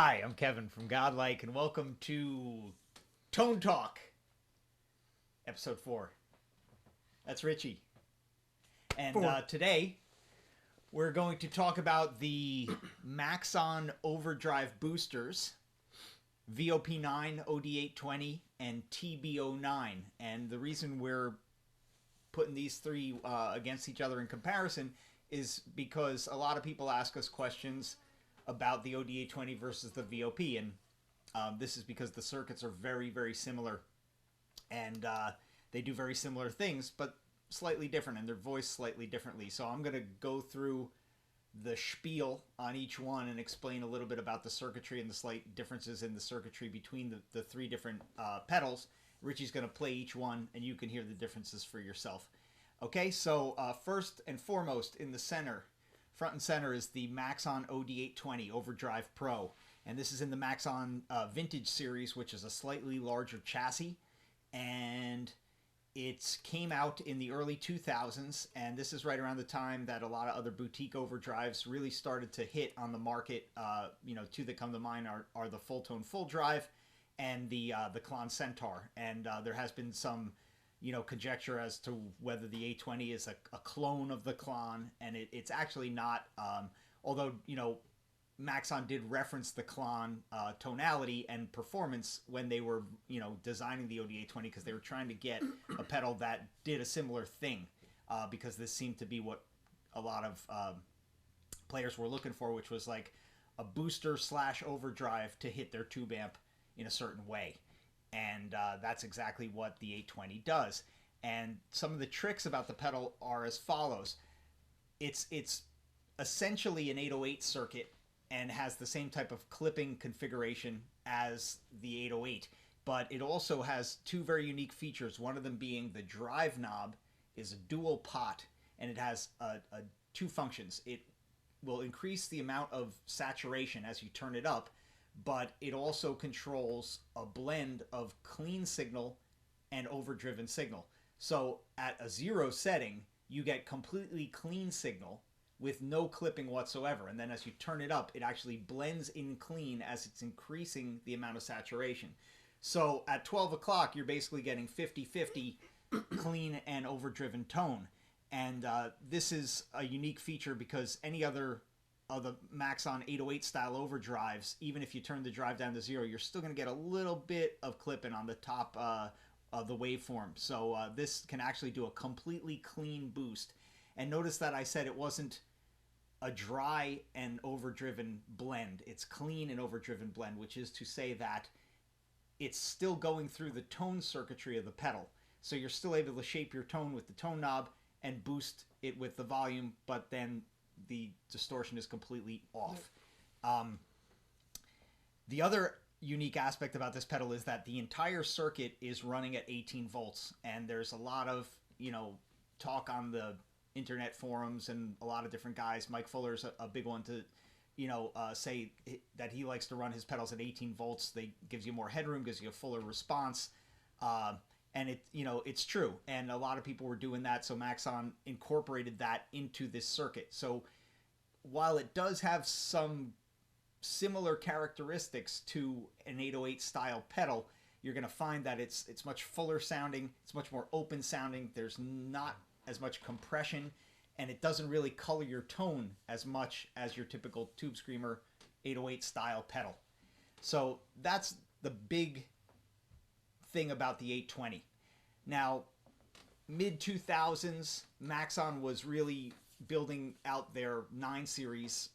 Hi, I'm Kevin from Godlike, and welcome to Tone Talk, episode 4. That's Richie. And today, we're going to talk about the Maxon Overdrive boosters, VOP9, OD820, and TBO9. And the reason we're putting these three against each other in comparison is because a lot of people ask us questions about the OD820 versus the VOP, and this is because the circuits are very, very similar, and they do very similar things, but slightly different, and they're voiced slightly differently. So I'm going to go through the spiel on each one and explain a little bit about the circuitry and the slight differences in the circuitry between the three different pedals. Richie's going to play each one, and you can hear the differences for yourself. Okay, so first and foremost, in the center, front and center, is the Maxon OD820 Overdrive Pro. And this is in the Maxon Vintage series, which is a slightly larger chassis. And it came out in the early 2000s. And this is right around the time that a lot of other boutique overdrives really started to hit on the market. Two that come to mind are the Full Tone Full Drive and the Klon Centaur. And there has been some conjecture as to whether the 820 is a clone of the Klon, and it's actually not, although, Maxon did reference the Klon tonality and performance when they were, designing the OD820, because they were trying to get a pedal that did a similar thing, because this seemed to be what a lot of players were looking for, which was like a booster / overdrive to hit their tube amp in a certain way. And that's exactly what the 820 does. And some of the tricks about the pedal are as follows. It's essentially an 808 circuit and has the same type of clipping configuration as the 808. But it also has two very unique features, one of them being the drive knob is a dual pot, and it has two functions. It will increase the amount of saturation as you turn it up, but it also controls a blend of clean signal and overdriven signal. So at a 0 setting, you get completely clean signal with no clipping whatsoever. And then as you turn it up, it actually blends in clean as it's increasing the amount of saturation. So at 12 o'clock, you're basically getting 50-50 clean and overdriven tone. And this is a unique feature because any other of the Maxon 808 style overdrives, even if you turn the drive down to 0, you're still going to get a little bit of clipping on the top of the waveform. So this can actually do a completely clean boost. And notice that I said it wasn't a dry and overdriven blend. It's clean and overdriven blend, which is to say that it's still going through the tone circuitry of the pedal. So you're still able to shape your tone with the tone knob and boost it with the volume, but then the distortion is completely off. The other unique aspect about this pedal is that the entire circuit is running at 18 volts, and there's a lot of talk on the internet forums and a lot of different guys. Mike Fuller's a big one to say that he likes to run his pedals at 18 volts. They gives you more headroom, gives you a fuller response, and it's true, and a lot of people were doing that, so Maxon incorporated that into this circuit. So while it does have some similar characteristics to an 808 style pedal, you're going to find that it's much fuller sounding, it's much more open sounding, there's not as much compression, and it doesn't really color your tone as much as your typical Tube Screamer 808 style pedal. So that's the big thing about the 820. Now, mid-2000s, Maxon was really building out their 9 series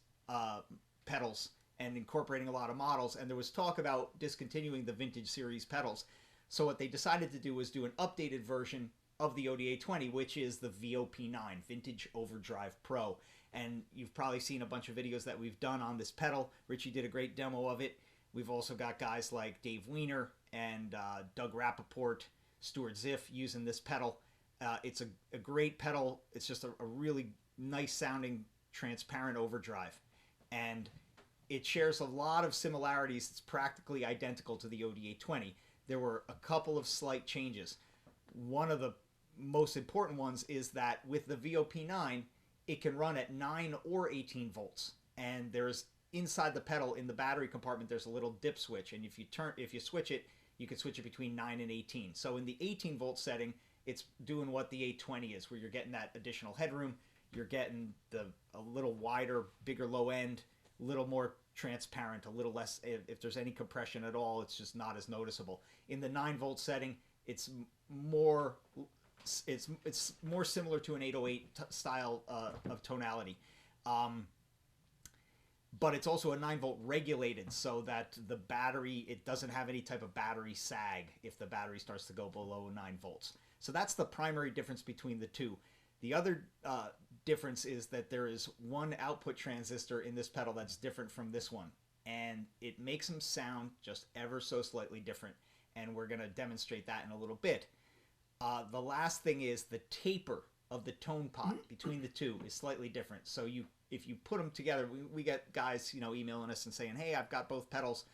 pedals and incorporating a lot of models, and there was talk about discontinuing the vintage series pedals. So what they decided to do was do an updated version of the OD820, which is the VOP9, Vintage Overdrive Pro. And you've probably seen a bunch of videos that we've done on this pedal. Richie did a great demo of it. We've also got guys like Dave Wiener and Doug Rappaport, Stuart Ziff using this pedal. It's a great pedal. It's just a really nice sounding, transparent overdrive. And it shares a lot of similarities. It's practically identical to the OD820. There were a couple of slight changes. One of the most important ones is that with the VOP9, it can run at 9 or 18 volts. And there's inside the pedal in the battery compartment, there's a little dip switch, and if you switch it, you can switch it between 9 and 18. So in the 18 volt setting, it's doing what the 820 is, where you're getting that additional headroom, you're getting a little wider, bigger low end, a little more transparent, a little less, if there's any compression at all, it's just not as noticeable. In the 9 volt setting, it's more similar to an 808 style of tonality. But it's also a 9 volt regulated, so that the battery, it doesn't have any type of battery sag if the battery starts to go below 9 volts. So that's the primary difference between the two. The other difference is that there is one output transistor in this pedal that's different from this one, and it makes them sound just ever so slightly different, and we're going to demonstrate that in a little bit. The last thing is the taper of the tone pot between the two is slightly different. So if you put them together, we get guys, emailing us and saying, hey, I've got both pedals,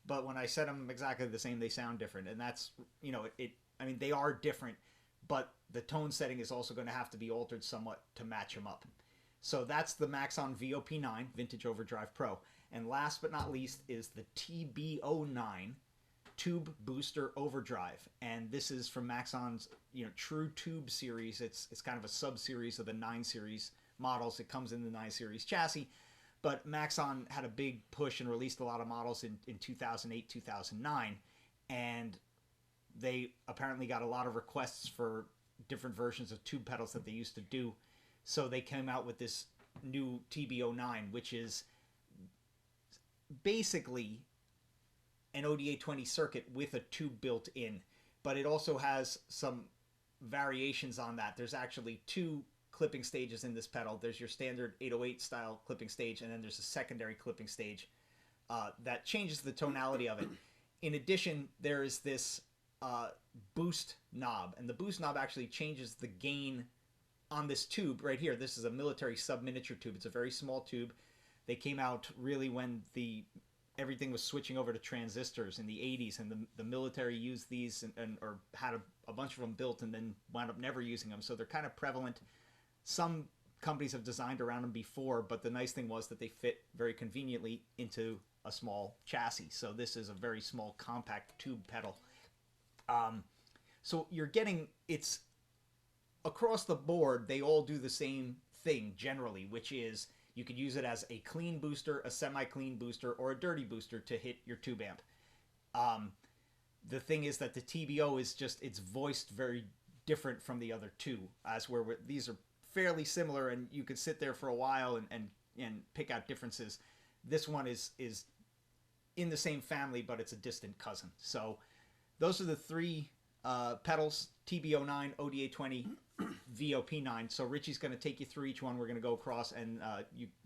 but when I set them exactly the same, they sound different. And that's, I mean, they are different, but the tone setting is also going to have to be altered somewhat to match them up. So that's the Maxon VOP9 Vintage Overdrive Pro. And last but not least is the TBO9 Tube Booster Overdrive, and this is from Maxon's True Tube series. It's kind of a sub-series of the 9 series models. It comes in the 9 series chassis, but Maxon had a big push and released a lot of models in 2008, 2009, and they apparently got a lot of requests for different versions of tube pedals that they used to do, so they came out with this new TBO9, which is basically an OD820 circuit with a tube built in, but it also has some variations on that. There's actually 2 clipping stages in this pedal. There's your standard 808 style clipping stage, and then there's a secondary clipping stage that changes the tonality of it. In addition, there is this boost knob, and the boost knob actually changes the gain on this tube right here. This is a military sub-miniature tube. It's a very small tube. They came out really when everything was switching over to transistors in the 80s, and the military used these or had a bunch of them built and then wound up never using them. So they're kind of prevalent. Some companies have designed around them before, but the nice thing was that they fit very conveniently into a small chassis. So this is a very small compact tube pedal. So you're getting, it's across the board, they all do the same thing generally, which is you could use it as a clean booster, a semi-clean booster, or a dirty booster to hit your tube amp. The thing is that the TBO is it's voiced very different from the other two, as where these are fairly similar, and you could sit there for a while and pick out differences. This one is in the same family, but it's a distant cousin. So those are the 3 pedals: TBO9, OD820, VOP9. So Richie's going to take you through each one. We're going to go across and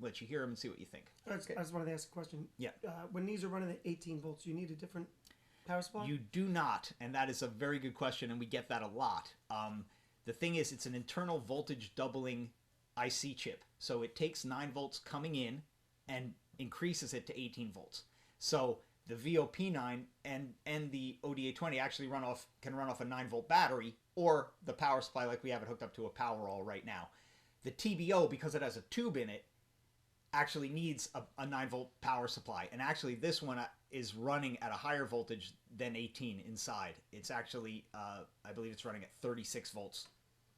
let you hear them and see what you think. I just wanted to ask a question. Yeah. When these are running at 18 volts, you need a different power supply? You do not, and that is a very good question, and we get that a lot. The thing is, it's an internal voltage doubling IC chip. So it takes 9 volts coming in and increases it to 18 volts. So the VOP9 and the OD820 actually can run off a 9-volt battery or the power supply like we have it hooked up to a Powerwall right now. The TBO, because it has a tube in it, actually needs a 9-volt power supply. And actually this one is running at a higher voltage than 18 inside. It's actually, I believe it's running at 36 volts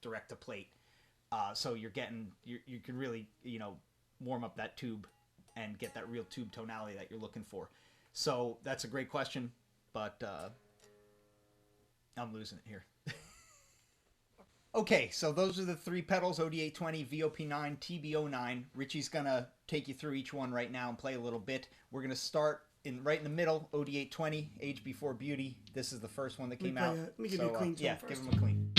direct to plate. So you can really, warm up that tube and get that real tube tonality that you're looking for. So that's a great question, but I'm losing it here. Okay, so those are the 3 pedals: OD820, VOP9, TBO9. Richie's going to take you through each one right now and play a little bit. We're going to start right in the middle, OD820, Age Before Beauty. This is the first one that came out. Let me give you a clean tone first. Give him a clean.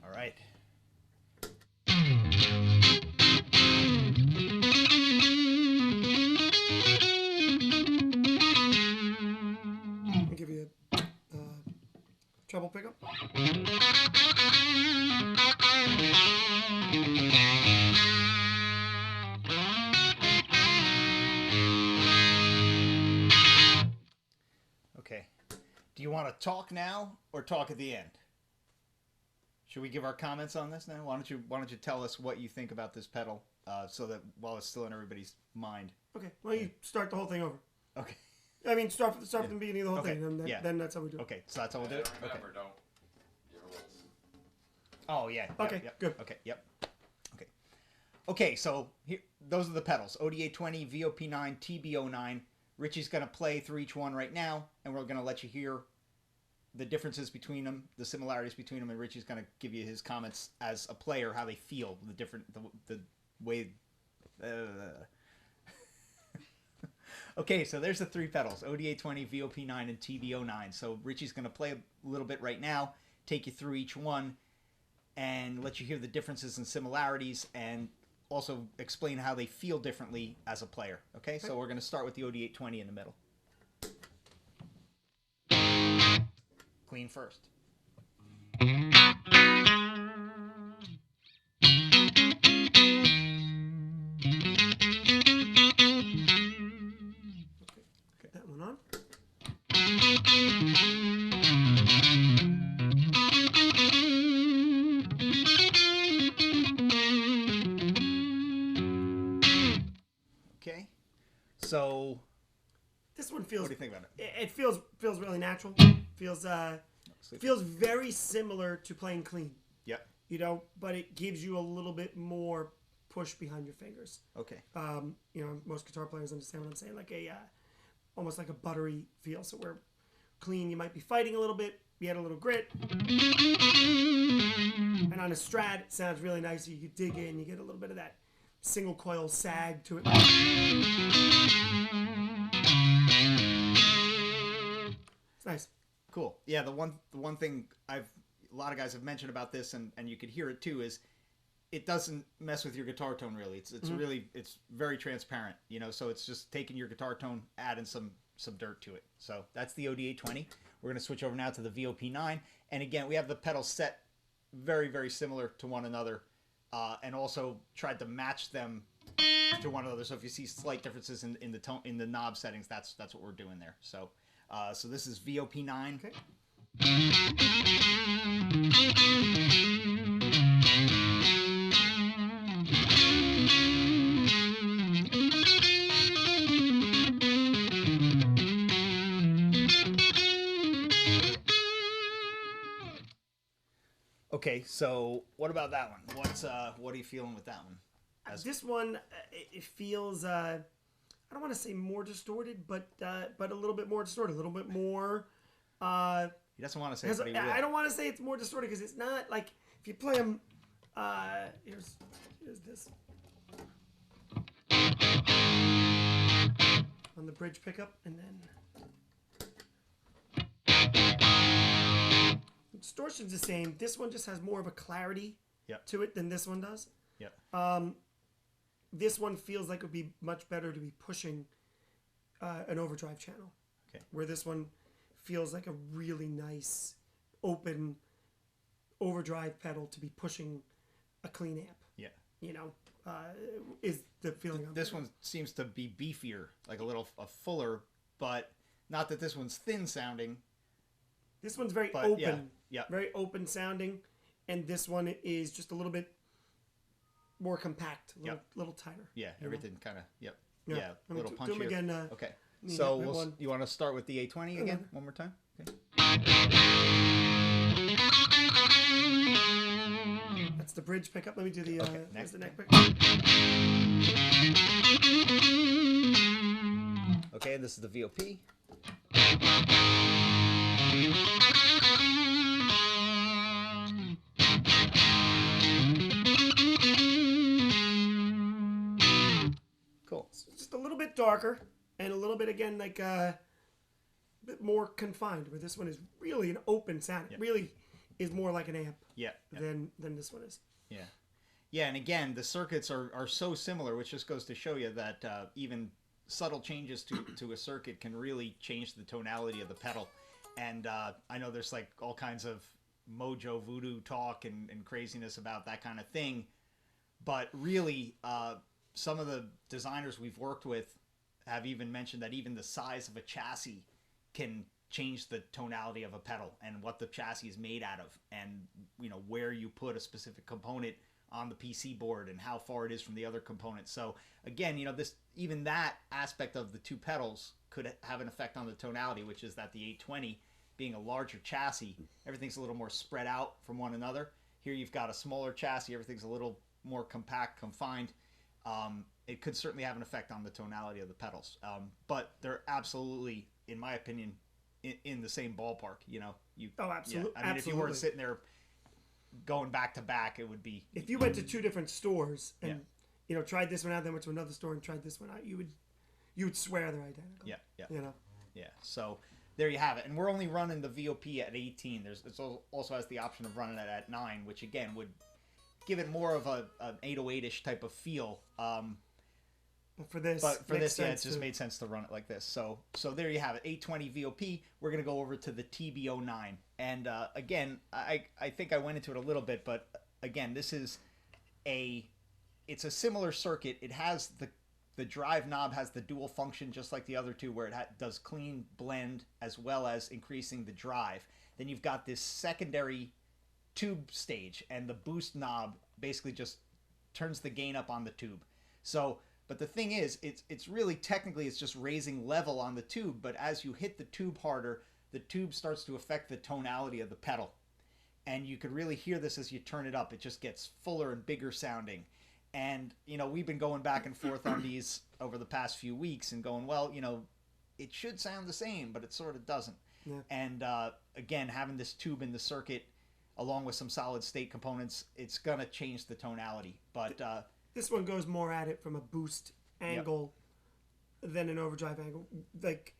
All right. Let me give you a treble pickup. Okay. Do you want to talk now or talk at the end? Should we give our comments on this now? Why don't you tell us what you think about this pedal, so that while it's still in everybody's mind. Okay. Well, you start the whole thing over. Okay. I mean, start from the beginning of the whole Okay. thing, and then that's how we do it. Okay. So that's how we'll do it. Okay. Remember, don't give a little. Oh yeah. Okay, Yep. good. Okay. Yep. Okay. Okay. So here, those are the pedals: OD820, VOP9, TBO9. Richie's gonna play through each one right now, and we're gonna let you hear the differences between them, the similarities between them, and Richie's gonna give you his comments as a player, how they feel, the way. Okay, so there's the three pedals: OD820, VOP9, and TBO9. So Richie's gonna play a little bit right now, take you through each one, and let you hear the differences and similarities, and also explain how they feel differently as a player. Okay, so we're gonna start with the OD820 in the middle. Clean first. Get that one on. Okay, so This one feels. what do you think about it? It feels really natural. Feels very similar to playing clean. Yep. You know, but it gives you a little bit more push behind your fingers. Okay. You know, most guitar players understand what I'm saying, like a almost like a buttery feel. So where clean, you might be fighting a little bit, you add a little grit, and on a Strat, it sounds really nice. You can dig in, you get a little bit of that single coil sag to it. It's nice. Cool. Yeah, the one thing a lot of guys have mentioned about this, and you could hear it too, is it doesn't mess with your guitar tone really. It's really, it's very transparent, you know. So it's just taking your guitar tone, adding some dirt to it. So that's the OD820. We're gonna switch over now to the VOP9, and again we have the pedals set very, very similar to one another, and also tried to match them to one another. So if you see slight differences in the tone, in the knob settings, that's what we're doing there. So so this is VOP9. Okay. Okay, so what about that one? What are you feeling with that one? This one, it feels. I don't want to say more distorted, but a little bit more distorted, a little bit more. He doesn't want to say it, but he will. I don't want to say it's more distorted because it's not like if you play them. Here's this on the bridge pickup, and then distortion's the same. This one just has more of a clarity to it than this one does. Yep. This one feels like it would be much better to be pushing an overdrive channel. Okay. Where this one feels like a really nice, open overdrive pedal to be pushing a clean amp. Yeah. You know, is the feeling. This one seems to be beefier, like a fuller, but not that this one's thin sounding. This one's very open. Yeah. Very open sounding, and this one is just a little bit more compact, a little tighter. Yeah, everything kind of, Yeah, a little punchier. Do them again. Okay, so you want to start with the 820 again, one more time? Okay. That's the bridge pickup. Let me do the, next. The neck pick. Okay, this is the VOP. Cool. So just a little bit darker and a little bit again like a bit more confined. Where this one is really an open sound. It really is more like an amp. Than this one is. Yeah. Yeah, and again, the circuits are so similar, which just goes to show you that even subtle changes to a circuit can really change the tonality of the pedal. And I know there's like all kinds of mojo voodoo talk and craziness about that kind of thing. But really, some of the designers we've worked with have even mentioned that even the size of a chassis can change the tonality of a pedal and what the chassis is made out of, and where you put a specific component on the PC board and how far it is from the other components. So again, even that aspect of the two pedals could have an effect on the tonality, which is that the 820 being a larger chassis, everything's a little more spread out from one another. Here you've got a smaller chassis, everything's a little more compact, confined. It could certainly have an effect on the tonality of the pedals. But they're absolutely, in my opinion, in the same ballpark. Oh, absolutely. Yeah. I mean, if you weren't sitting there going back to back, it would be. If you went to two different stores and tried this one out, then went to another store and tried this one out, you would swear they're identical. Yeah. Yeah. So there you have it. And we're only running the VOP at 18. It also has the option of running it at 9, which again would give it more of an 808-ish type of feel. But for this, it just made sense to run it like this. So there you have it, 820 VOP. We're going to go over to the TBO9. And again, I think I went into it a little bit, but again, it's a similar circuit. It has the drive knob has the dual function just like the other two, where it does clean blend as well as increasing the drive. Then you've got this secondary tube stage, and the boost knob basically just turns the gain up on the tube. But the thing is, it's really technically it's just raising level on the tube, but as you hit the tube harder, the tube starts to affect the tonality of the pedal. And you could really hear this as you turn it up. It just gets fuller and bigger sounding. And, we've been going back and forth on these over the past few weeks and going, well, it should sound the same, but it sort of doesn't. Yeah. And again, having this tube in the circuit along with some solid state components, it's going to change the tonality. But this one goes more at it from a boost angle than an overdrive angle. Like,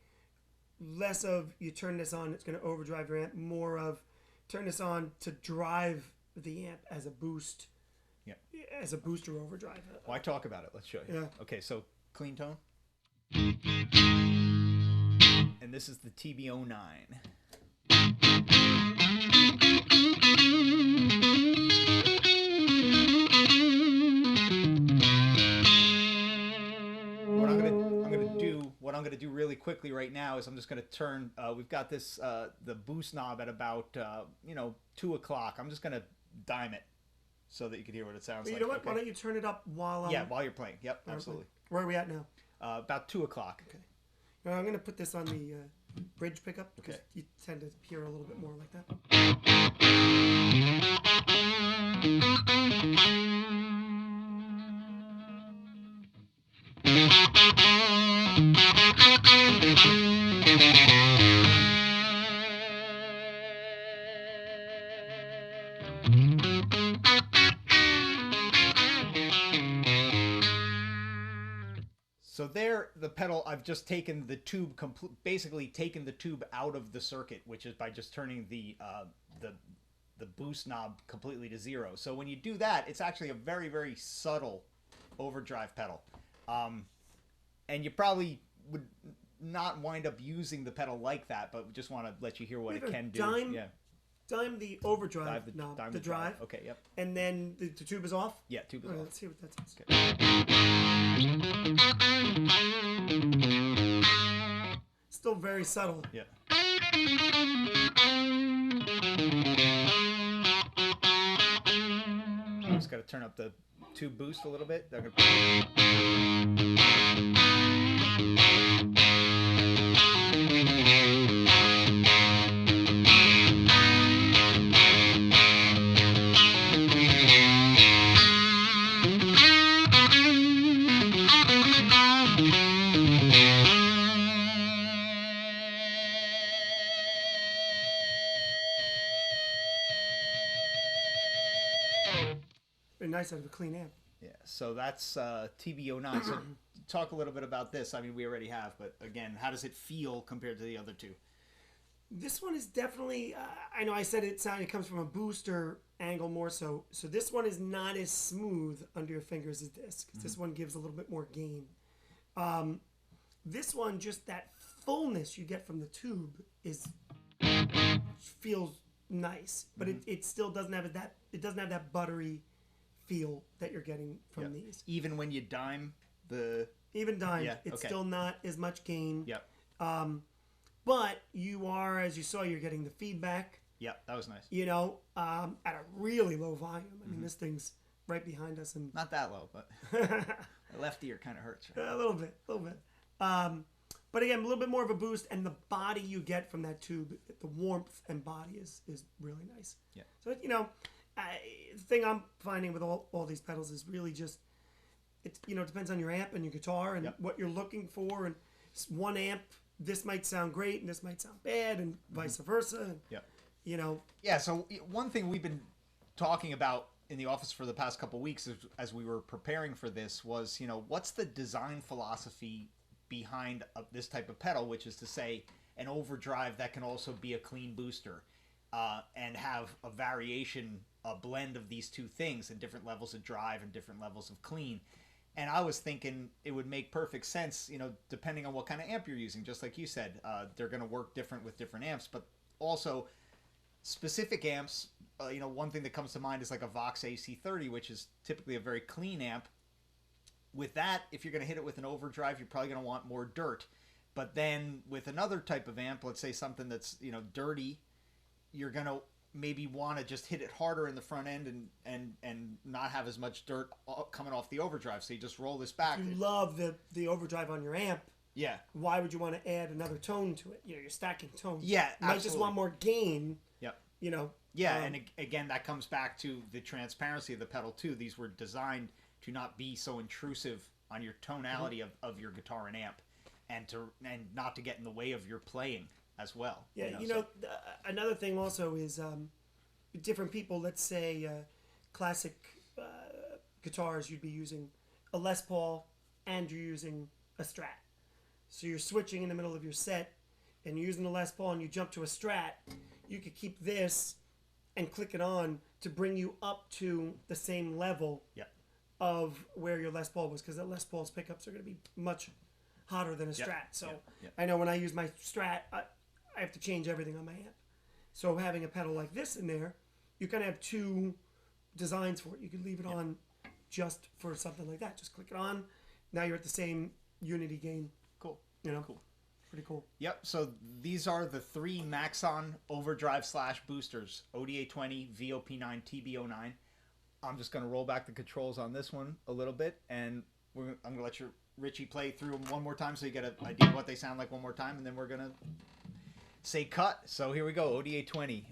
less of you turn this on, it's going to overdrive your amp. More of turn this on to drive the amp as a boost. Yeah. As a booster overdrive. Why talk about it? Let's show you. Yeah. Okay, so clean tone. And this is the TBO9. What I'm going to do really quickly right now is I'm just going to turn, we've got this, the boost knob at about, 2 o'clock. I'm just going to dime it so that you can hear what it sounds like. You know what? Okay? Why don't you turn it up while... while you're playing. Yep, absolutely. Where are we at now? About 2 o'clock. Okay. Now I'm going to put this on the bridge pickup because you tend to hear a little bit more like that. So there, the pedal, I've just taken the tube, basically taken the tube out of the circuit, which is by just turning the boost knob completely to 0. So when you do that, it's actually a very, very subtle overdrive pedal. And you probably would not wind up using the pedal like that, but we just want to let you hear what it can do. Dime the overdrive knob, the drive. Okay, yep. And then the tube is off? Yeah, tube is off. Let's see what that sounds. Okay. Still very subtle. Yeah. I just got to turn up the tube boost a little bit. Very nice out of a clean amp. Yeah, so that's TBO9. So talk a little bit about this. I mean, we already have, but again, how does it feel compared to the other two? This one is definitely, I know I said it comes from a booster angle more so. So this one is not as smooth under your fingers as this, because this one gives a little bit more gain. This one, just that fullness you get from the tube feels nice, but it still doesn't have that buttery feel that you're getting from these. Even when you dime it's still not as much gain. Yep. But you are, as you saw, you're getting the feedback. Yeah, that was nice. You know, at a really low volume. I mean, this thing's right behind us, and not that low, but my left ear kind of hurts. Right? A little bit. But again, a little bit more of a boost, and the body you get from that tube, the warmth and body is really nice. Yeah. So you know, the thing I'm finding with all these pedals is really just it depends on your amp and your guitar and what you're looking for. And one amp, this might sound great, and this might sound bad, and vice versa. And, you know. Yeah. So one thing we've been talking about in the office for the past couple of weeks as we were preparing for this was, what's the design philosophy behind this type of pedal, which is to say an overdrive that can also be a clean booster and have a variation, a blend of these two things and different levels of drive and different levels of clean. And I was thinking it would make perfect sense, depending on what kind of amp you're using. Just like you said, they're going to work different with different amps, but also specific amps. One thing that comes to mind is like a Vox AC30, which is typically a very clean amp. With that, if you're going to hit it with an overdrive, you're probably going to want more dirt. But then with another type of amp, let's say something that's, dirty, you're going to maybe want to just hit it harder in the front end and not have as much dirt coming off the overdrive. So you just roll this back. If you love the overdrive on your amp. Yeah. Why would you want to add another tone to it? You're stacking tones. Yeah, you might just want more gain. Yep. Yeah, and again, that comes back to the transparency of the pedal too. These were designed to not be so intrusive on your tonality of your guitar and amp, and not to get in the way of your playing as well. Yeah, another thing also is different people. Let's say classic guitars, you'd be using a Les Paul and you're using a Strat. So you're switching in the middle of your set, and you're using the Les Paul, and you jump to a Strat. You could keep this and click it on to bring you up to the same level of where your Les Paul was, because the Les Paul's pickups are going to be much hotter than a Strat. So I know when I use my Strat, I have to change everything on my amp. So having a pedal like this in there, you kind of have two designs for it. You could leave it on just for something like that. Just click it on. Now you're at the same unity gain. Cool. Cool. Pretty cool. Yep. So these are the three Maxon Overdrive / boosters: OD820, VOP9, TBO9. I'm just going to roll back the controls on this one a little bit, and I'm going to let Richie play through them one more time so you get an idea of what they sound like one more time, and then we're going to say cut. So here we go, OD820.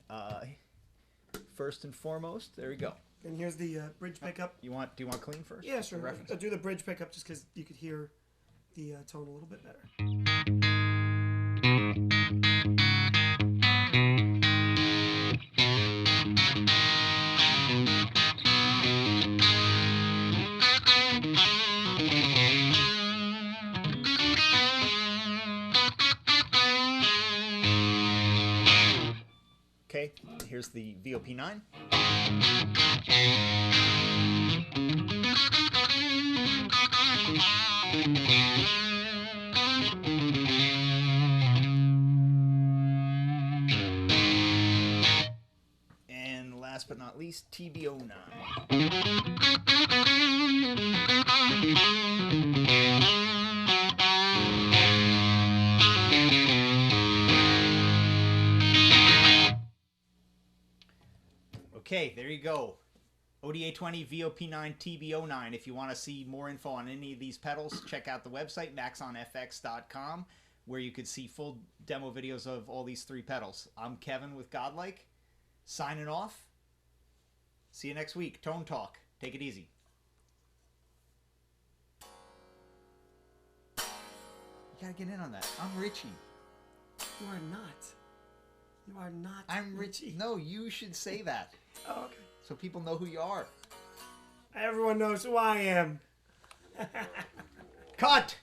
First and foremost, there we go. And here's the bridge pickup. Do you want clean first? Yeah, sure. I'll do the bridge pickup just because you could hear the tone a little bit better. Okay, here's the VOP9. And last but not least, TBO9. Okay, there you go. OD820, VOP9, TBO9. If you want to see more info on any of these pedals, check out the website, maxonfx.com, where you could see full demo videos of all these three pedals. I'm Kevin with Godlike, signing off. See you next week. Tone Talk. Take it easy. You gotta get in on that. I'm Richie. You are not. You are not. I'm Richie. No, you should say that. Oh, okay. So people know who you are. Everyone knows who I am. Cut!